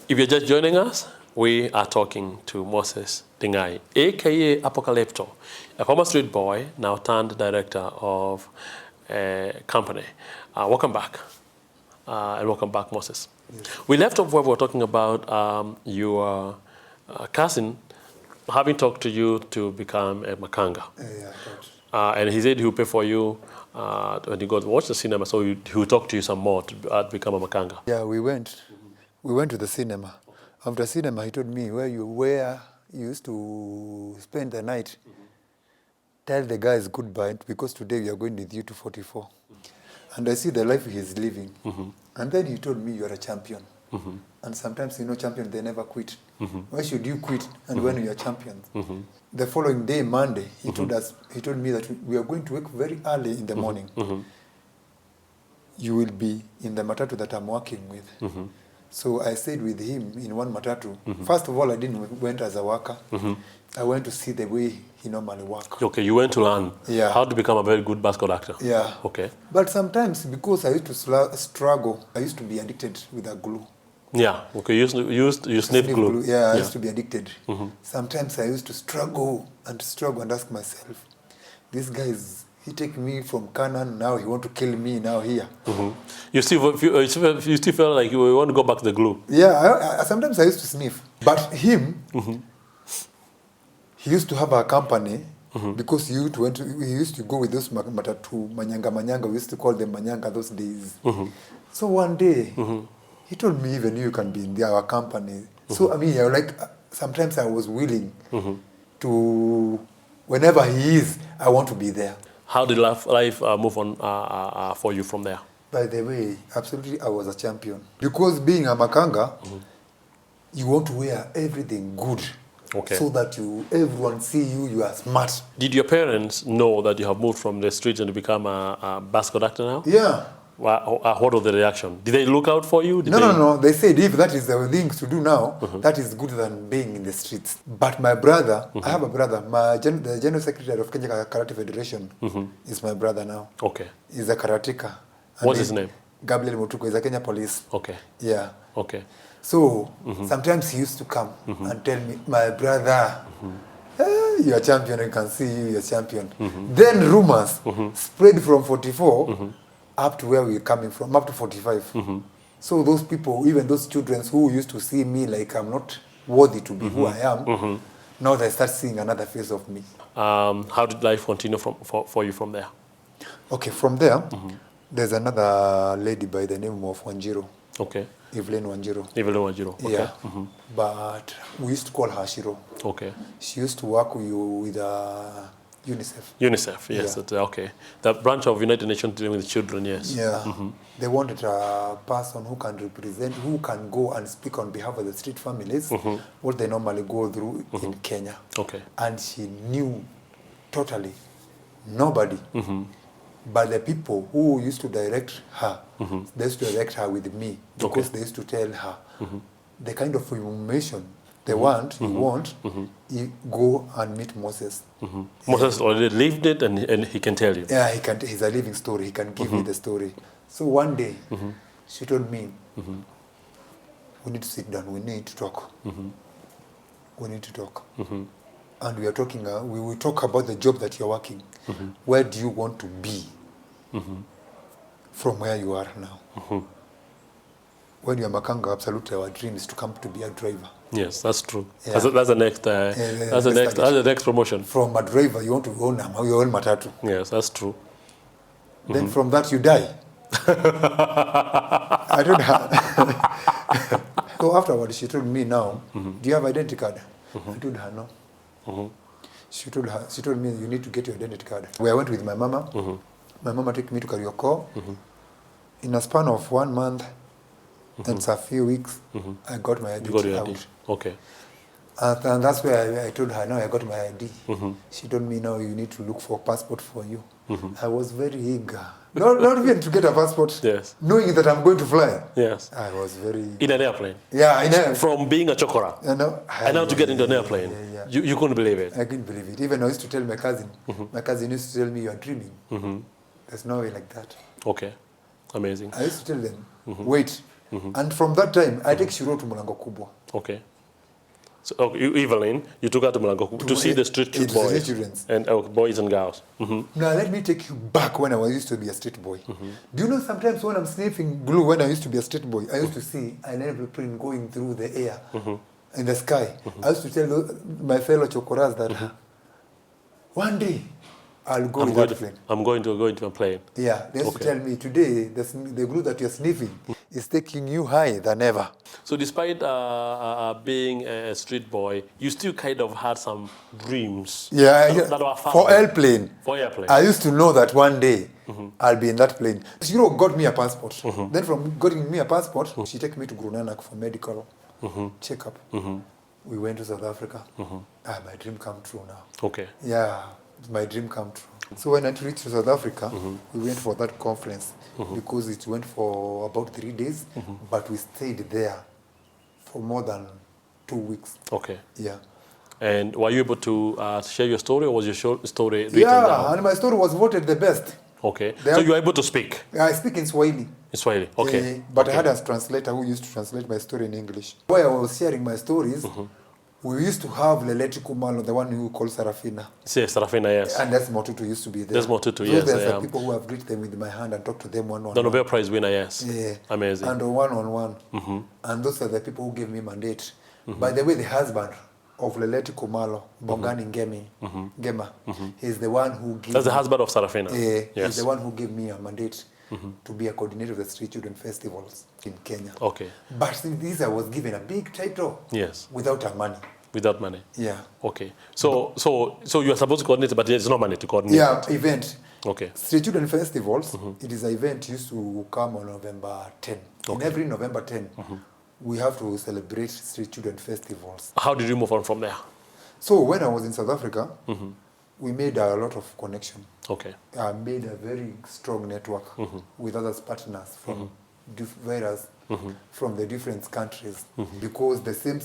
If you're just joining us, we are talking to Moses Ndingai, a.k.a. Apocalypto, a former street boy, now turned director of a company. Welcome back. And welcome back, Moses. Yes. We left off where we were talking about your cousin having talked to you to become a makanga. And he said he would pay for you when you go to watch the cinema, so he would talk to you some more to become a makanga. Yeah, we went to the cinema. After cinema, he told me where you used to spend the night. Tell the guys goodbye because today we are going with you to 44. And I see the life he is living. And then he told me you are a champion. And sometimes, champions, they never quit. Why should you quit and when you are champions? The following day, Monday, he told me that we are going to wake very early in the morning. You will be in the matatu that I'm working with. So I stayed with him in one matatu. First of all, I didn't went as a worker. I went to see the way he normally works. Okay, you went to learn how to become a very good basketball actor. Yeah. Okay. But sometimes, because I used to struggle, I used to be addicted with a glue. Yeah. Okay. You snip glue. Yeah, I used to be addicted. Sometimes I used to struggle and ask myself, this guy he take me from Canaan, now he want to kill me now here. You still feel like you want to go back to the glue? Yeah, sometimes I used to sniff. But him, he used to have a company because he used to go with those matatu, manyanga, we used to call them manyanga those days. So one day, he told me even you can be in our company. So I mean, sometimes I was willing to, whenever he is, I want to be there. How did life move on for you from there? By the way, absolutely, I was a champion. Because being a makanga, you want to wear everything good. Okay. So that everyone see you are smart. Did your parents know that you have moved from the streets and to become a basketball actor now? Yeah. What was the reaction? Did they look out for you? No. They said if that is the thing to do now, that is good than being in the streets. But my brother, I have a brother. The General Secretary of Kenya Karate Federation is my brother now. Okay. He's a karateka. What's his name? Gabriel Mutuku. He's a Kenya police. Okay. Yeah. Okay. So sometimes he used to come and tell me, my brother, you're a champion, I can see you're a champion. Then rumors spread from 44 up to where we're coming from, up to 45. So those people, even those children who used to see me like I'm not worthy to be who I am, now they start seeing another face of me. How did life continue for you from there? Okay, from there, there's another lady by the name of Wanjiro. Okay. Evelyn Wanjiro. Okay. Yeah. But we used to call her Shiro. Okay. She used to work with UNICEF. UNICEF, yes. Yeah. Okay. The branch of United Nations dealing with children, yes. Yeah. They wanted a person who can represent, who can go and speak on behalf of the street families, what they normally go through in Kenya. Okay. And she knew totally nobody. But the people who used to direct her, they used to direct her with me because they used to tell her the kind of information they want, you go and meet Moses. Moses already lived it and he can tell you. Yeah, he's a living story. He can give you the story. So one day, she told me, we need to sit down, we need to talk. We need to talk. And we are talking, we will talk about the job that you're working. Where do you want to be from where you are now? When you're makanga, absolutely our dream is to come to be a driver. Yes, that's true. Yeah. That's the next. That's the next promotion. From a driver, you want to own your own matatu. Yes, that's true. Then from that you die. I don't have. So afterwards, she told me now, do you have identity card? I told her no. She told me you need to get your identity card. I went with my mama. My mama took me to Karioko. In a span of 1 month and a few weeks, I got my identity out. Okay. And that's where I told her, now I got my ID. She told me, now you need to look for a passport for you. I was very eager. Not even to get a passport. Yes. Knowing that I'm going to fly. Yes. I was very... In an airplane? Yeah, From being a chokora? And now to get into an airplane? Yeah. You couldn't believe it? I couldn't believe it. Even I used to tell my cousin. My cousin used to tell me, you're dreaming. There's no way like that. Okay. Amazing. I used to tell them, wait, And from that time, I take Shiro to Mulango Kubwa. Okay. So Evelyn, you took her to Mulango to see the street boys and boys and girls. Now let me take you back when I used to be a street boy. Do you know sometimes when I'm sniffing glue when I used to be a street boy, I used to see an airplane going through the air in the sky. I used to tell my fellow chokoras that one day I'll go with that plane. I'm going to go into a plane. Yeah, they used to tell me today the glue that you're sniffing is taking you higher than ever. So despite being a street boy, you still kind of had some dreams. Yeah, that were for airplane. For airplane. I used to know that one day I'll be in that plane. Shiro got me a passport. Then from getting me a passport, she took me to Grunanak for medical checkup. We went to South Africa. My dream come true now. Okay. Yeah, my dream come true. So when I reached South Africa, we went for that conference because it went for about 3 days, but we stayed there for more than 2 weeks. Okay. Yeah. And were you able to share your story, or was your story written down? Yeah, and my story was voted the best. Okay. So you were able to speak? I speak in Swahili. In Swahili, okay. But I had a translator who used to translate my story in English. While I was sharing my stories, we used to have Leleti Kumalo, the one who called Sarafina. Yes, Sarafina, yes. And that's Motutu used to be there. That's Motutu, so yes. There's the people who have greeted them with my hand and talked to them one-on-one. The Nobel Prize winner, yes. Yeah. Amazing. And one-on-one. And those are the people who gave me mandate. By the way, the husband of Leleti Kumalo, Bongani Ngema, he's the one who gave... That's the husband of Sarafina. Yes. Yes. He's the one who gave me a mandate to be a coordinator of the Street Children Festivals in Kenya. Okay. But this I was given a big title. Yes. Without a money. Without money? Yeah. Okay. So you are supposed to coordinate, but there's no money to coordinate? Yeah, event. Okay. Street Children Festivals, it is an event used to come on November 10. Okay. In every November 10, we have to celebrate Street Children Festivals. How did you move on from there? So when I was in South Africa, we made a lot of connection. Okay. I made a very strong network with other partners from from the different countries because the same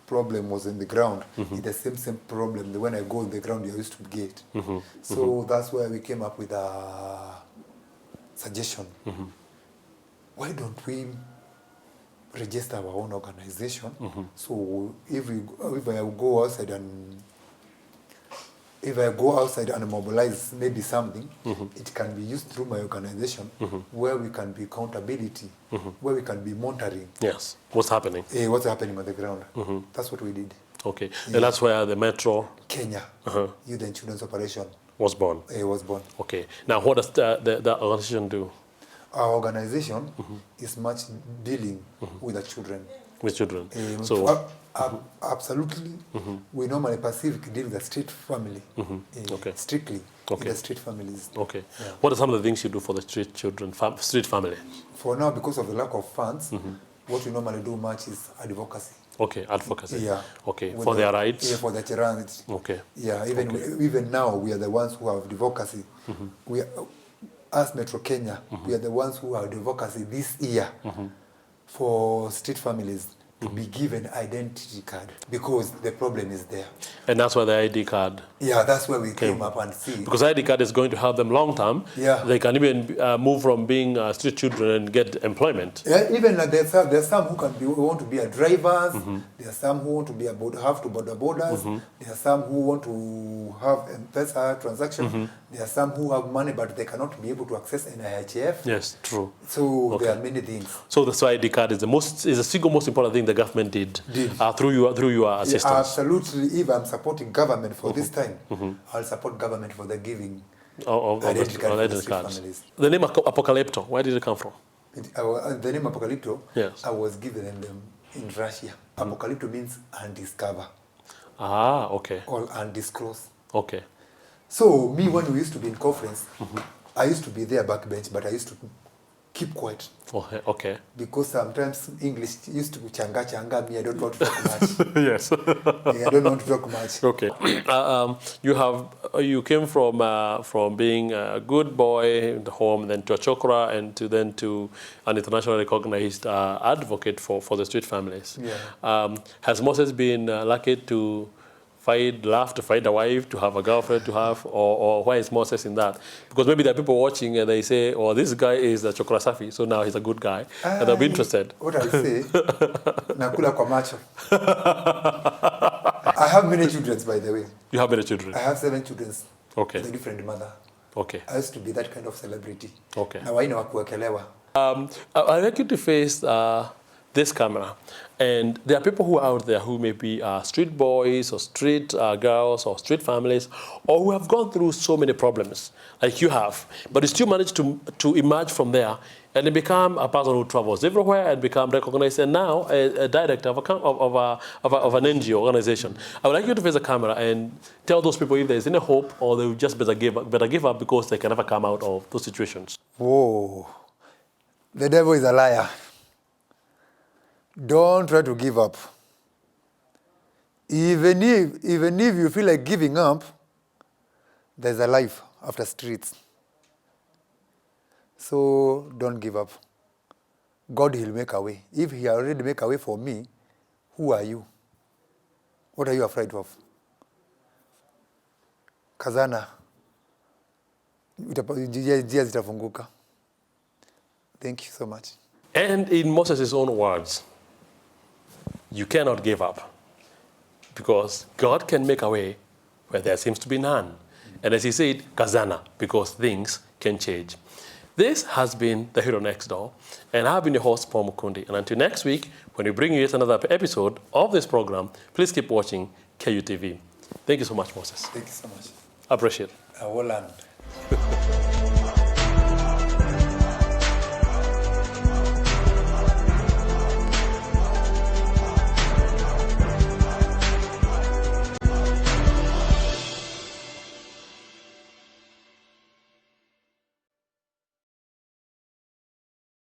problem was in the ground. It's the same problem. When I go on the ground, I used to get. So that's why we came up with a suggestion. Why don't we register our own organization? So if I go outside and mobilize maybe something, it can be used through my organization where we can be accountability, where we can be monitoring. Yes, what's happening? What's happening on the ground. That's what we did. Okay, and that's where the Metro Kenya Youth and Children's Operation was born. Was born. Okay, now what does the organization do? Our organization is much dealing with the children. With children. Absolutely. We normally Pacific deal with the street family. Okay. Strictly. The street families. Okay. Yeah. What are some of the things you do for the street children, street family? For now, because of the lack of funds, what we normally do much is advocacy. Okay, advocacy. Yeah. Okay, for their rights? Yeah, for their rights. Okay. Yeah, even now, we are the ones who have advocacy. As Metro Kenya, we are the ones who have advocacy this year for street families to be given identity card because the problem is there. And that's why the ID card... Yeah, that's where we came up and see. Because ID card is going to help them long term. Yeah. They can even move from being street children and get employment. Yeah, even there's some who want to be a drivers. There are some who want to be have to border borders. There are some who want to have M-Pesa transaction. There are some who have money but they cannot be able to access NIHF. Yes, true. So there are many things. So the ID card is the single most important thing the government did. Through your assistance. Yeah, absolutely. If I'm supporting government for this time, I'll support government for the giving identity cards. The name Apocalypto, where did it come from? The name Apocalypto, yes. I was given in Russia. Apocalypto means undiscover. Ah, okay. Or undisclosed. Okay. So me, when we used to be in conference, I used to be there backbench, but I used to keep quiet. Okay. Because sometimes English used to changa me. I don't want to talk much. Yes. I don't want to talk much. Okay. You came from being a good boy in the home, then to a chokra, and then to an internationally recognized advocate for the street families. Yeah. Has Moses been lucky to love to find a wife, to have a girlfriend, to have, or why is Moses in that? Because maybe there are people watching and they say, oh, this guy is a chokora safi, so now he's a good guy, and they'll be interested. What I say, nakula kwa macho. I have many children, by the way. You have many children? I have 7 children. Okay. With a different mother. Okay. I used to be that kind of celebrity. Okay. Na waina wa kuwekelewa. I'd like you to face this camera. And there are people who are out there who may be street boys or street girls or street families, or who have gone through so many problems, like you have, but you still manage to emerge from there and then become a person who travels everywhere and become recognized, and now a director of an NGO organization. I would like you to face the camera and tell those people if there's any hope, or they will just better give up because they can never come out of those situations. Whoa. The devil is a liar. Don't try to give up. Even if you feel like giving up, there's a life after streets. So don't give up. God will make a way. If he already make a way for me, who are you? What are you afraid of? Kazana. Njia zitafunguka. Thank you so much. And in Moses' own words, you cannot give up, because God can make a way where there seems to be none. And as he said, kazana, because things can change. This has been The Hero Next Door, and I've been your host, Paul Mukundi. And until next week, when we bring you yet another episode of this program, please keep watching KUTV. Thank you so much, Moses. Thank you so much. I appreciate it. I will learn.